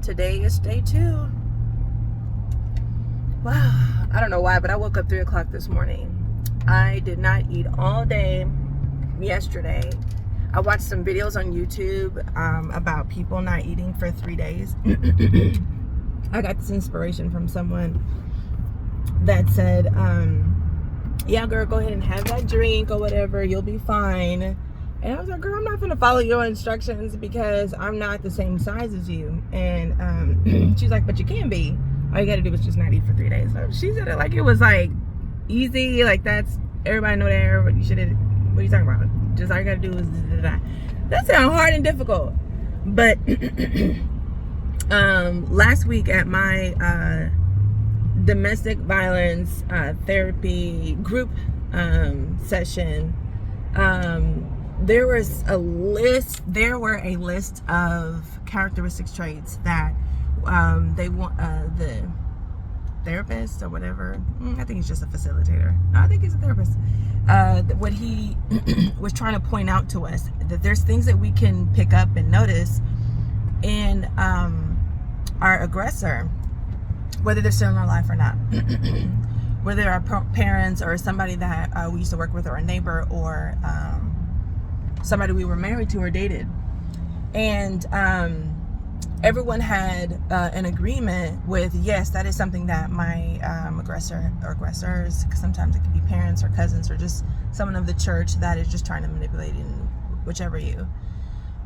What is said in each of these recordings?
Today is day 2. Wow, I don't know why, but I woke up 3 o'clock this morning. I did not eat all day yesterday. I watched some videos on YouTube about people not eating for 3 days. I got this inspiration from someone that said, yeah, girl, go ahead and have that drink or whatever. You'll be fine. And I was like, girl, I'm not going to follow your instructions because I'm not the same size as you. And she's like, but you can be. All you got to do is just not eat for 3 days. So she said it like it was like easy. Like that's, everybody know that. What are you talking about? Just all you got to do is that sounds hard and difficult. But last week at my domestic violence therapy group session, there were a list of characteristics, traits that they want the therapist or whatever, I think he's just a facilitator, no, I think he's a therapist, what he was trying to point out to us, that there's things that we can pick up and notice in our aggressor, whether they're still in our life or not. Whether our parents or somebody that we used to work with, or a neighbor, or somebody we were married to or dated. And everyone had an agreement with, yes, that is something that my aggressor or aggressors, because sometimes it could be parents or cousins or just someone of the church that is just trying to manipulate in whichever you.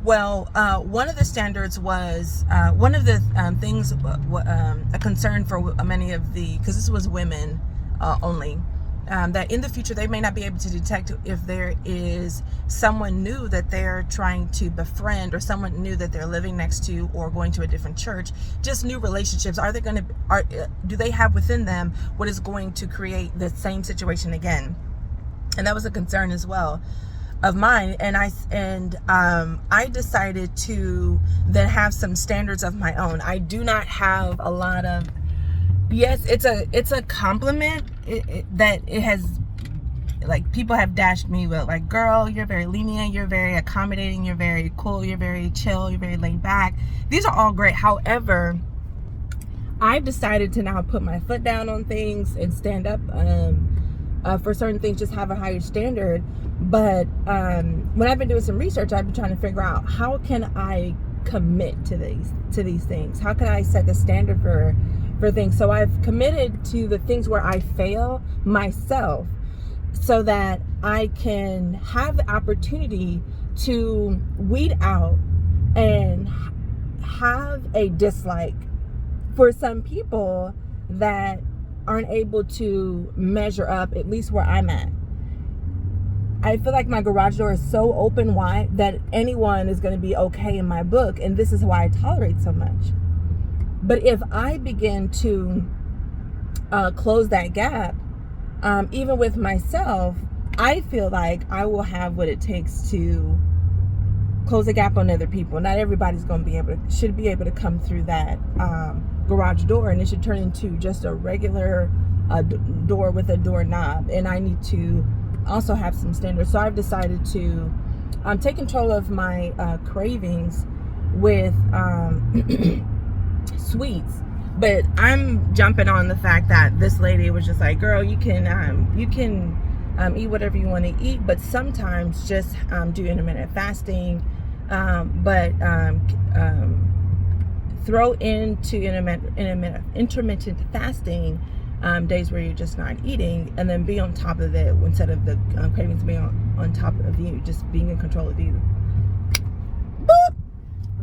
Well, one of the standards was, one of the things, a concern for many of the, because this was women only, that in the future they may not be able to detect if there is someone new that they're trying to befriend, or someone new that they're living next to or going to a different church, just new relationships. Do they have within them what is going to create the same situation again? And that was a concern as well of mine, and I decided to then have some standards of my own. I do not have a lot of, yes, it's a compliment that it has, like, people have dashed me with, like, girl, you're very lenient, you're very accommodating, you're very cool, you're very chill, you're very laid back. These are all great. However, I've decided to now put my foot down on things and stand up for certain things, just have a higher standard. But when I've been doing some research, I've been trying to figure out, how can I commit to these things? How can I set the standard for things? So I've committed to the things where I fail myself, so that I can have the opportunity to weed out and have a dislike for some people that aren't able to measure up, at least where I'm at. I feel like my garage door is so open wide that anyone is going to be okay in my book, and this is why I tolerate so much. But if I begin to close that gap, even with myself, I feel like I will have what it takes to close the gap on other people. Not everybody's going to should be able to come through that garage door, and it should turn into just a regular door with a doorknob. And I need to also have some standards. So I've decided to take control of my cravings with sweets. But I'm jumping on the fact that this lady was just like, girl, you can eat whatever you want to eat, but sometimes just do intermittent fasting, but throw into intermittent fasting days where you're just not eating, and then be on top of it instead of the cravings being on top of you, just being in control of you. Boop!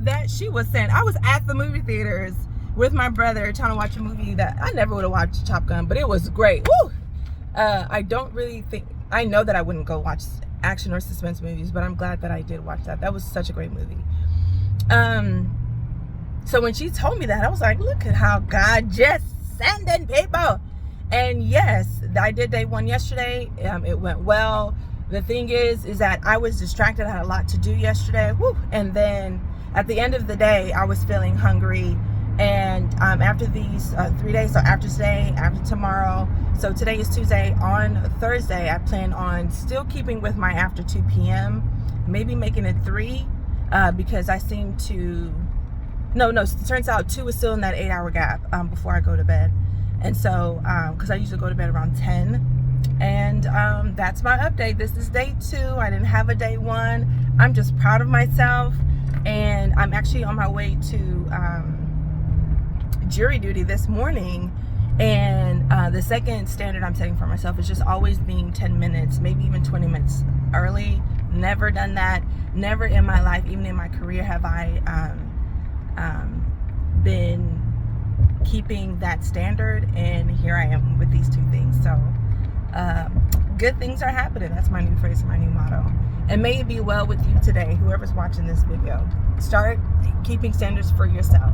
That she was saying. I was at the movie theaters with my brother trying to watch a movie that I never would have watched, Top Gun, but it was great. Woo! I don't really think, I know that I wouldn't go watch action or suspense movies, but I'm glad that I did watch that. That was such a great movie. So when she told me that, I was like, look at how God just sending people. And yes, I did day 1 yesterday. It went well. The thing is that I was distracted. I had a lot to do yesterday. Woo. And then at the end of the day, I was feeling hungry. And after these 3 days, so after today, after tomorrow, so today is Tuesday, on Thursday, I plan on still keeping with my after 2 p.m., maybe making it 3, because I seem to No, it turns out 2 is still in that 8-hour gap before I go to bed. And so, because I usually go to bed around 10. And that's my update. This is day 2. I didn't have a day 1. I'm just proud of myself. And I'm actually on my way to jury duty this morning. And the second standard I'm setting for myself is just always being 10 minutes, maybe even 20 minutes early. Never done that. Never in my life, even in my career, have I been keeping that standard. And here I am with these 2 things. So good things are happening. That's my new phrase, my new motto. And may it be well with you today, whoever's watching this video. Start keeping standards for yourself.